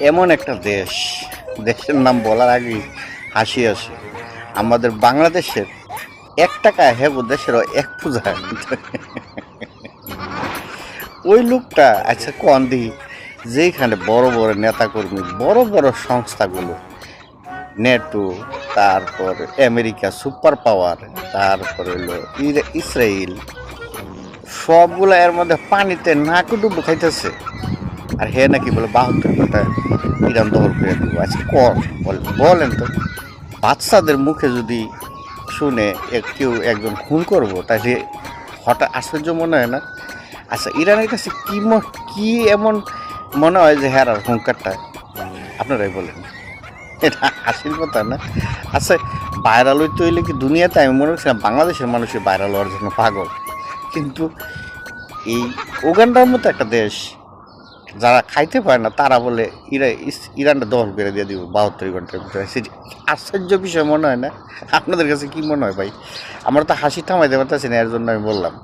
এমন একটা দেশ, দেশের নাম বলার আগেই হাসি আসে। আমাদের বাংলাদেশের ১ টাকা হ্যাঁ দেশেরও ১ পূজা। ওই লোকটা আচ্ছা কোন দিই যেখানে বড় বড় নেতাকর্মী, বড় বড় সংস্থাগুলো, নেটো, তারপর আমেরিকা সুপার পাওয়ার, তারপর হইলো ইসরায়েল, সবগুলো এর মধ্যে পানিতে নাকুডুবু খাইতেছে। আর হে নাকি বলে ৭২ ঘন্টা ইরান দখল করে দিব। আচ্ছা কর বলেন তো, বাচ্চাদের মুখে যদি শুনে কেউ একজন খুন করবো তাহলে হঠাৎ আশ্চর্য মনে হয় না? আচ্ছা ইরানের কাছে কি এমন মনে হয় যে হ্যাঁ আর হুঙ্কারটা আপনারাই বলেন, এটা হাসির কথা না? আচ্ছা ভাইরাল হইতে হইলে কি দুনিয়াতে আমি মনে করছিলাম বাংলাদেশের মানুষের ভাইরাল হওয়ার জন্য পাগল, কিন্তু এই উগান্ডার মতো একটা দেশ যারা খাইতে পারে না তারা বলে ইরানটা দখল করে দিয়ে দিব ৭২ ঘন্টার ভিতরে। আশ্চর্য বিষয় মনে হয় না? আপনাদের কাছে কি মনে হয় ভাই? আমার তো হাসি থামাইতে পারতেছি না, এর জন্য আমি বললাম।